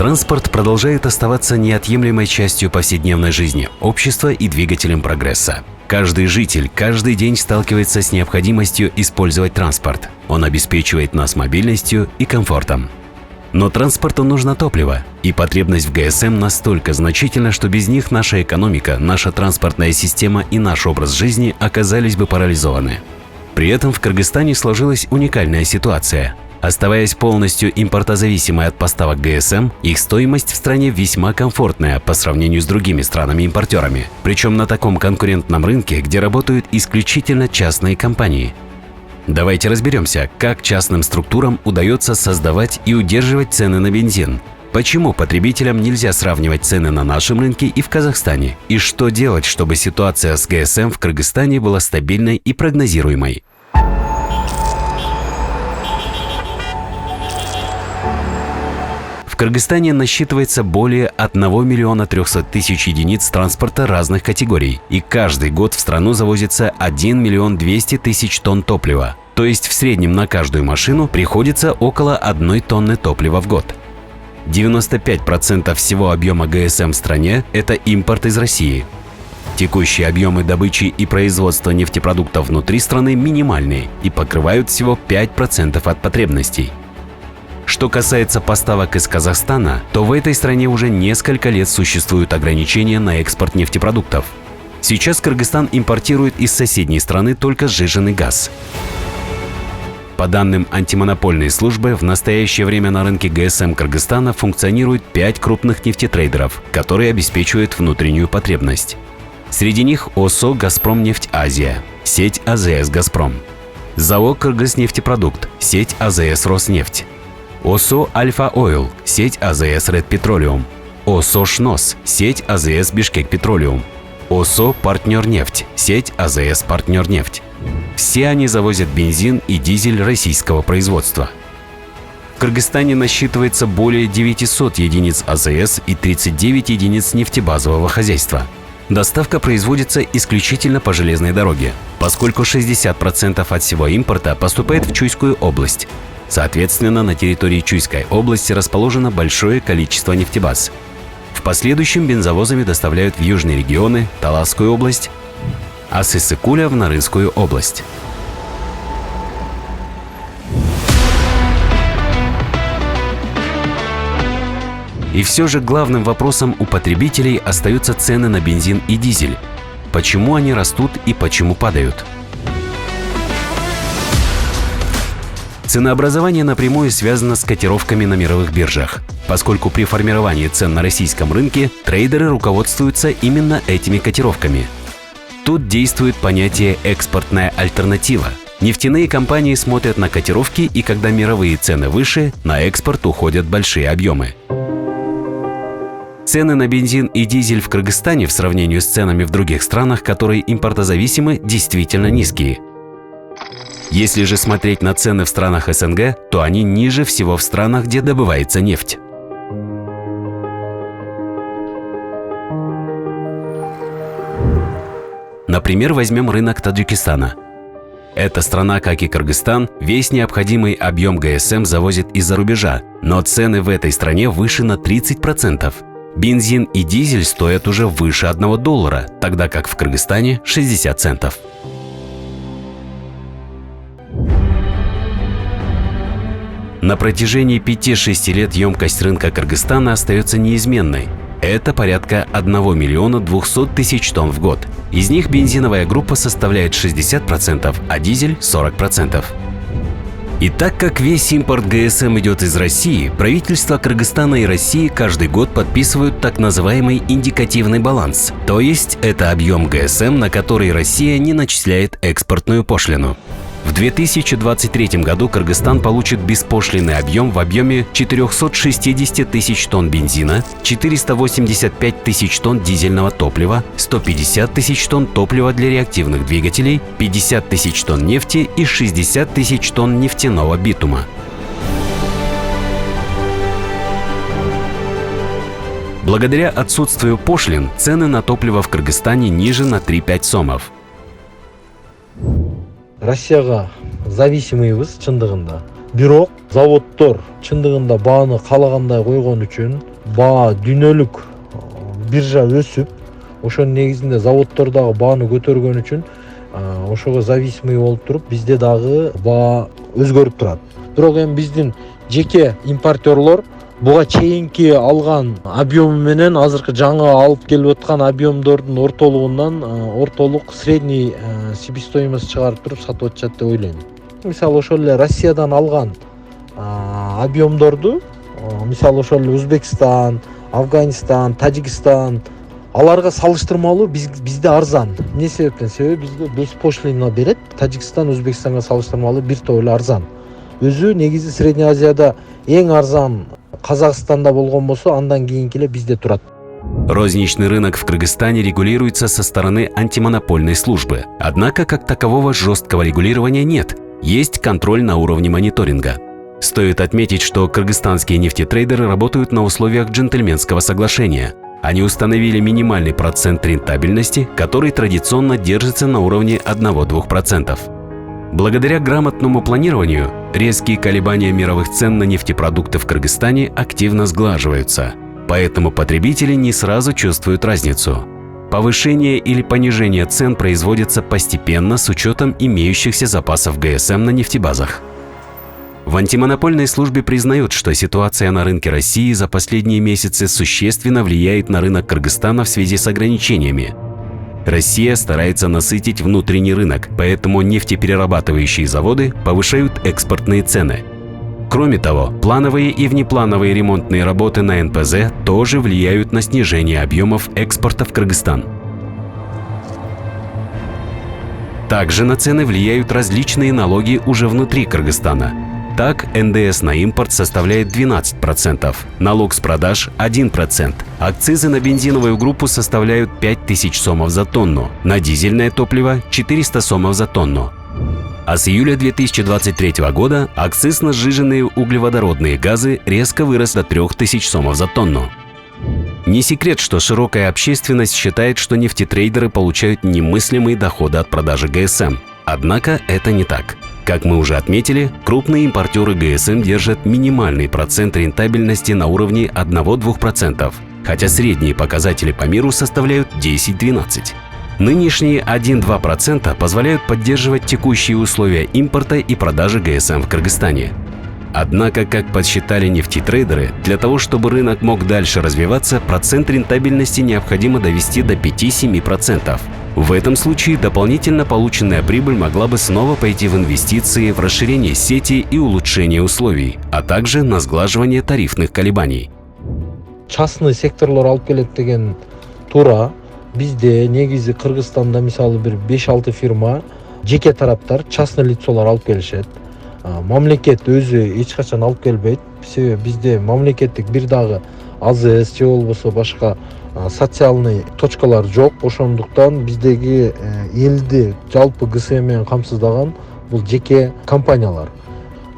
Транспорт продолжает оставаться неотъемлемой частью повседневной жизни общества и двигателем прогресса. Каждый житель каждый день сталкивается с необходимостью использовать транспорт. Он обеспечивает нас мобильностью и комфортом. Но транспорту нужно топливо, и потребность в ГСМ настолько значительна, что без них наша экономика, наша транспортная система и наш образ жизни оказались бы парализованы. При этом в Кыргызстане сложилась уникальная ситуация. Оставаясь полностью импортозависимой от поставок ГСМ, их стоимость в стране весьма комфортная по сравнению с другими странами-импортерами, причем на таком конкурентном рынке, где работают исключительно частные компании. Давайте разберемся, как частным структурам удается создавать и удерживать цены на бензин. Почему потребителям нельзя сравнивать цены на нашем рынке и в Казахстане? И что делать, чтобы ситуация с ГСМ в Кыргызстане была стабильной и прогнозируемой? В Кыргызстане насчитывается более 1 миллиона 300 тысяч единиц транспорта разных категорий, и каждый год в страну завозится 1 миллион 200 тысяч тонн топлива. То есть в среднем на каждую машину приходится около 1 тонны топлива в год. 95% всего объема ГСМ в стране – это импорт из России. Текущие объемы добычи и производства нефтепродуктов внутри страны минимальные и покрывают всего 5% от потребностей. Что касается поставок из Казахстана, то в этой стране уже несколько лет существуют ограничения на экспорт нефтепродуктов. Сейчас Кыргызстан импортирует из соседней страны только сжиженный газ. По данным антимонопольной службы, в настоящее время на рынке ГСМ Кыргызстана функционирует 5 крупных нефтетрейдеров, которые обеспечивают внутреннюю потребность. Среди них ОСО «Газпромнефть Азия», сеть АЗС «Газпром», ЗАО «Кыргызнефтепродукт», сеть АЗС «Роснефть», ОСО «Альфа Ойл», сеть АЗС «Ред Петролиум», ОСО «ШНОС», сеть АЗС «Бишкек Петролиум», ОСО «Партнернефть», сеть АЗС «Партнернефть». Все они завозят бензин и дизель российского производства. В Кыргызстане насчитывается более 900 единиц АЗС и 39 единиц нефтебазового хозяйства. Доставка производится исключительно по железной дороге, поскольку 60% от всего импорта поступает в Чуйскую область. Соответственно, на территории Чуйской области расположено большое количество нефтебаз. В последующем бензовозами доставляют в южные регионы, Таласскую область, а с Иссыкуля в Нарынскую область. И все же главным вопросом у потребителей остаются цены на бензин и дизель. Почему они растут и почему падают? Ценообразование напрямую связано с котировками на мировых биржах, поскольку при формировании цен на российском рынке трейдеры руководствуются именно этими котировками. Тут действует понятие «экспортная альтернатива». Нефтяные компании смотрят на котировки, и когда мировые цены выше, на экспорт уходят большие объемы. Цены на бензин и дизель в Кыргызстане в сравнении с ценами в других странах, которые импортозависимы, действительно низкие. Если же смотреть на цены в странах СНГ, то они ниже всего в странах, где добывается нефть. Например, возьмем рынок Таджикистана. Эта страна, как и Кыргызстан, весь необходимый объем ГСМ завозит из-за рубежа, но цены в этой стране выше на 30%. Бензин и дизель стоят уже выше $1, тогда как в Кыргызстане 60 центов. На протяжении 5-6 лет емкость рынка Кыргызстана остается неизменной. Это порядка 1 миллиона 200 тысяч тонн в год. Из них бензиновая группа составляет 60%, а дизель – 40%. И так как весь импорт ГСМ идет из России, правительства Кыргызстана и России каждый год подписывают так называемый индикативный баланс, то есть это объем ГСМ, на который Россия не начисляет экспортную пошлину. В 2023 году Кыргызстан получит беспошлинный объем в объеме 460 тысяч тонн бензина, 485 тысяч тонн дизельного топлива, 150 тысяч тонн топлива для реактивных двигателей, 50 тысяч тонн нефти и 60 тысяч тонн нефтяного битума. Благодаря отсутствию пошлин цены на топливо в Кыргызстане ниже на 3-5 сомов. Россияга зависимыйбыз чындыгында. Бирок заводдор чындыгында бааны каалагандай койгон үчүн баа дүйнөлүк биржа өсүп, ошонун негизинде заводдор дагы бааны көтөргөн үчүн ошого зависимый болуп туруп, бизде дагы баа өзгөрүп турат. Бирок эми биздин жеке импортерлор буга чейинки алган объему менен азыркы жаңы алып келип аткан объемдордун ортолук средний себестоимость чыгарып туруп сатып атышат деп ойлойм. Мисалы ошол эле Россиядан алган объемдорду, мисалы ошол эле Өзбекстан, Афганистан, Тажикстан, аларга салыштырмалуу бизде арзан. Эмне себептен? Себеби бизге беспошлина берет. Тажикстан, Өзбекстанга салыштырмалуу бир топ эле арзан. Өзү негизи Средний Азияда эң арзан Казахстанда болгон болсо, андан кийинки эле бизде турат. Розничный рынок в Кыргызстане регулируется со стороны антимонопольной службы. Однако, как такового жесткого регулирования нет. Есть контроль на уровне мониторинга. Стоит отметить, что кыргызстанские нефтетрейдеры работают на условиях джентльменского соглашения. Они установили минимальный процент рентабельности, который традиционно держится на уровне 1–2%. Благодаря грамотному планированию, резкие колебания мировых цен на нефтепродукты в Кыргызстане активно сглаживаются. Поэтому потребители не сразу чувствуют разницу. Повышение или понижение цен производится постепенно с учетом имеющихся запасов ГСМ на нефтебазах. В антимонопольной службе признают, что ситуация на рынке России за последние месяцы существенно влияет на рынок Кыргызстана в связи с ограничениями. Россия старается насытить внутренний рынок, поэтому нефтеперерабатывающие заводы повышают экспортные цены. Кроме того, плановые и внеплановые ремонтные работы на НПЗ тоже влияют на снижение объемов экспорта в Кыргызстан. Также на цены влияют различные налоги уже внутри Кыргызстана. Так, НДС на импорт составляет 12%, налог с продаж – 1%, акцизы на бензиновую группу составляют 5000 сомов за тонну, на дизельное топливо – 400 сомов за тонну. А с июля 2023 года акциз на сжиженные углеводородные газы резко вырос до 3000 сомов за тонну. Не секрет, что широкая общественность считает, что нефтетрейдеры получают немыслимые доходы от продажи ГСМ. Однако это не так. Как мы уже отметили, крупные импортеры ГСМ держат минимальный процент рентабельности на уровне 1–2%, хотя средние показатели по миру составляют 10–12%. Нынешние 1–2% позволяют поддерживать текущие условия импорта и продажи ГСМ в Кыргызстане. Однако, как подсчитали нефтетрейдеры, для того, чтобы рынок мог дальше развиваться, процент рентабельности необходимо довести до 5–7%. В этом случае дополнительно полученная прибыль могла бы снова пойти в инвестиции, в расширение сети и улучшение условий, а также на сглаживание тарифных колебаний. Частный секторлор алып келет деген туура. Бизде негизи Кыргызстанда мисалы бир 5–6 фирма, жеке тараптар, частный лицолор алып келишет. Мамлекет өзү эч качан алып келбейт. Себеби бизде мамлекеттик бир дагы АЗС же болбосо башка социальный точкалар жок. Ошондуктан биздеги элди жалпы ГСМ менен камсыздаган бул жеке компаниялар.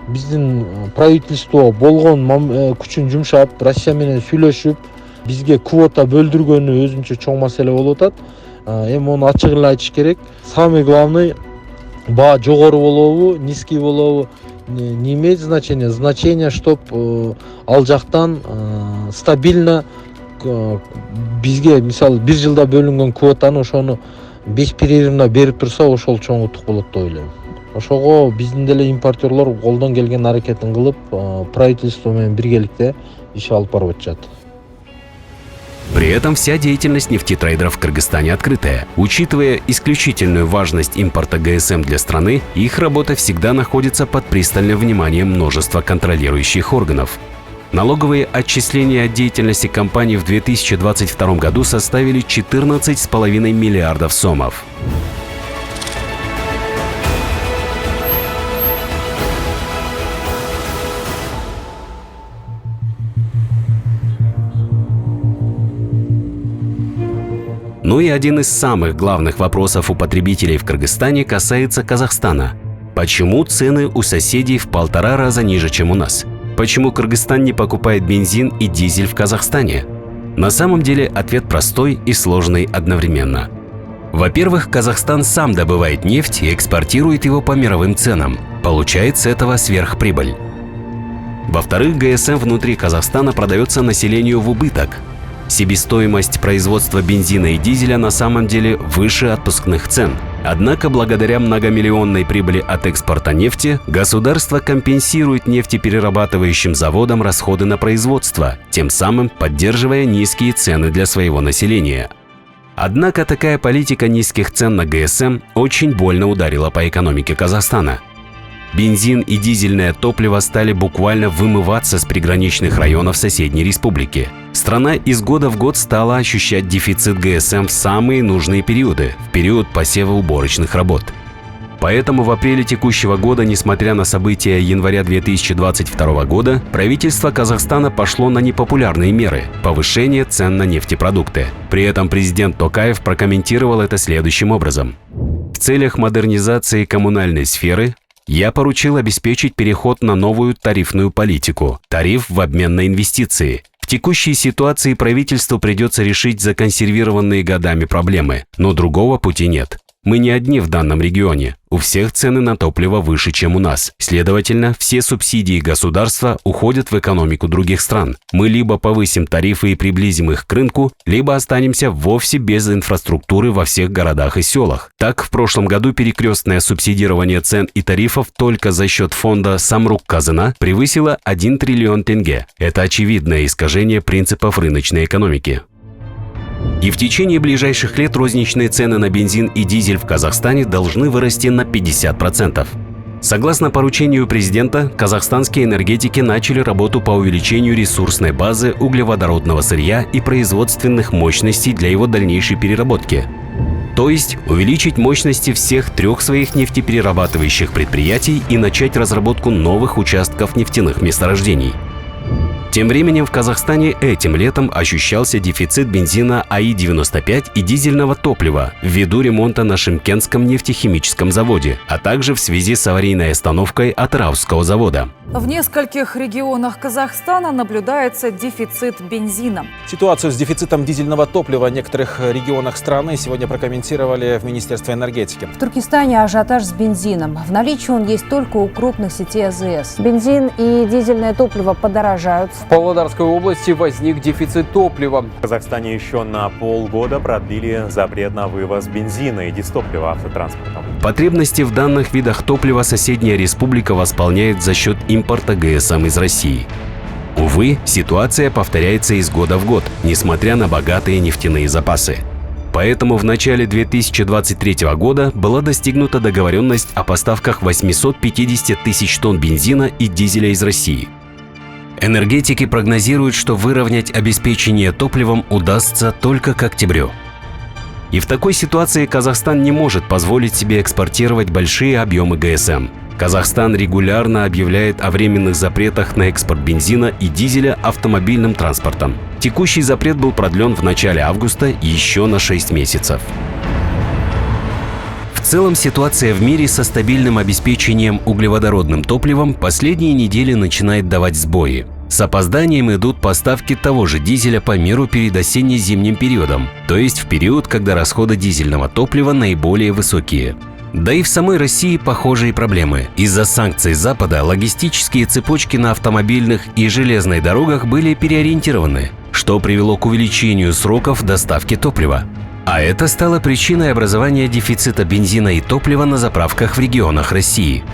Биздин правительство болгон күчүн жумшап, Россия менен сүйлөшүп, бизге квота бөлдүргөнү өзүнчө чоң маселе болуп атат. Эми ону ачык эле айтыш керек. Самый главный баа жогору болобу, низкий болобу не имеет значения. Значение, чтоб ал жактан стабильно бизге мисалы бир жылда бөлүнгөн квотаны ошону беспрерывно берип турса, ошол чоң утук болот деп ойлойм. Ошого биздин деле импортерлор колдон келген аракетин кылып, правительство менен биргеликте иш алып барып атышат. При этом вся деятельность нефтетрейдеров в Кыргызстане открытая. Учитывая исключительную важность импорта ГСМ для страны, их работа всегда находится под пристальным вниманием множества контролирующих органов. Налоговые отчисления от деятельности компаний в 2022 году составили 14,5 миллиардов сомов. Ну и один из самых главных вопросов у потребителей в Кыргызстане касается Казахстана. Почему цены у соседей в 1,5 раза ниже, чем у нас? Почему Кыргызстан не покупает бензин и дизель в Казахстане? На самом деле ответ простой и сложный одновременно. Во-первых, Казахстан сам добывает нефть и экспортирует его по мировым ценам. Получает с этого сверхприбыль. Во-вторых, ГСМ внутри Казахстана продается населению в убыток. Себестоимость производства бензина и дизеля на самом деле выше отпускных цен. Однако, благодаря многомиллионной прибыли от экспорта нефти, государство компенсирует нефтеперерабатывающим заводам расходы на производство, тем самым поддерживая низкие цены для своего населения. Однако такая политика низких цен на ГСМ очень больно ударила по экономике Казахстана. Бензин и дизельное топливо стали буквально вымываться с приграничных районов соседней республики. Страна из года в год стала ощущать дефицит ГСМ в самые нужные периоды, в период посева уборочных работ. Поэтому в апреле текущего года, несмотря на события января 2022 года, правительство Казахстана пошло на непопулярные меры – повышение цен на нефтепродукты. При этом президент Токаев прокомментировал это следующим образом. В целях модернизации коммунальной сферы я поручил обеспечить переход на новую тарифную политику – тариф в обмен на инвестиции. В текущей ситуации правительству придется решить законсервированные годами проблемы, но другого пути нет. Мы не одни в данном регионе. У всех цены на топливо выше, чем у нас. Следовательно, все субсидии государства уходят в экономику других стран. Мы либо повысим тарифы и приблизим их к рынку, либо останемся вовсе без инфраструктуры во всех городах и селах. Так, в прошлом году перекрестное субсидирование цен и тарифов только за счет фонда «Самрук-Казына» превысило 1 триллион тенге. Это очевидное искажение принципов рыночной экономики. И в течение ближайших лет розничные цены на бензин и дизель в Казахстане должны вырасти на 50%. Согласно поручению президента, казахстанские энергетики начали работу по увеличению ресурсной базы углеводородного сырья и производственных мощностей для его дальнейшей переработки. То есть увеличить мощности всех 3 своих нефтеперерабатывающих предприятий и начать разработку новых участков нефтяных месторождений. Тем временем в Казахстане этим летом ощущался дефицит бензина АИ-95 и дизельного топлива ввиду ремонта на Шымкентском нефтехимическом заводе, а также в связи с аварийной остановкой Атырауского завода. В нескольких регионах Казахстана наблюдается дефицит бензина. Ситуацию с дефицитом дизельного топлива в некоторых регионах страны сегодня прокомментировали в Министерстве энергетики. В Туркестане ажиотаж с бензином. В наличии он есть только у крупных сетей АЗС. Бензин и дизельное топливо подорожают. В Павлодарской области возник дефицит топлива. В Казахстане еще на полгода продлили запрет на вывоз бензина и дизтоплива автотранспортом. Потребности в данных видах топлива соседняя республика восполняет за счет импорта ГСМ из России. Увы, ситуация повторяется из года в год, несмотря на богатые нефтяные запасы. Поэтому в начале 2023 года была достигнута договоренность о поставках 850 тысяч тонн бензина и дизеля из России. Энергетики прогнозируют, что выровнять обеспечение топливом удастся только к октябрю. И в такой ситуации Казахстан не может позволить себе экспортировать большие объемы ГСМ. Казахстан регулярно объявляет о временных запретах на экспорт бензина и дизеля автомобильным транспортом. Текущий запрет был продлен в начале августа еще на 6 месяцев. В целом ситуация в мире со стабильным обеспечением углеводородным топливом последние недели начинает давать сбои. С опозданием идут поставки того же дизеля по миру перед осенне-зимним периодом, то есть в период, когда расходы дизельного топлива наиболее высокие. Да и в самой России похожие проблемы. Из-за санкций Запада логистические цепочки на автомобильных и железной дорогах были переориентированы, что привело к увеличению сроков доставки топлива. А это стало причиной образования дефицита бензина и топлива на заправках в регионах России.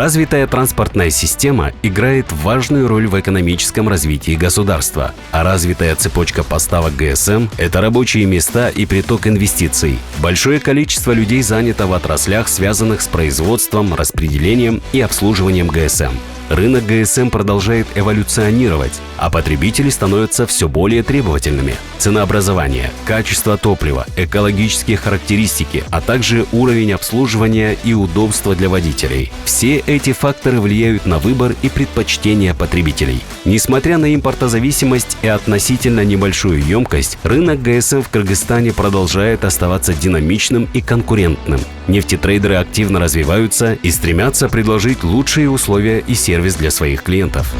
Развитая транспортная система играет важную роль в экономическом развитии государства, а развитая цепочка поставок ГСМ – это рабочие места и приток инвестиций. Большое количество людей занято в отраслях, связанных с производством, распределением и обслуживанием ГСМ. Рынок ГСМ продолжает эволюционировать, а потребители становятся все более требовательными. Ценообразование, качество топлива, экологические характеристики, а также уровень обслуживания и удобства для водителей. Все эти факторы влияют на выбор и предпочтения потребителей. Несмотря на импортозависимость и относительно небольшую емкость, рынок ГСМ в Кыргызстане продолжает оставаться динамичным и конкурентным. Нефтетрейдеры активно развиваются и стремятся предложить лучшие условия и сервис для своих клиентов.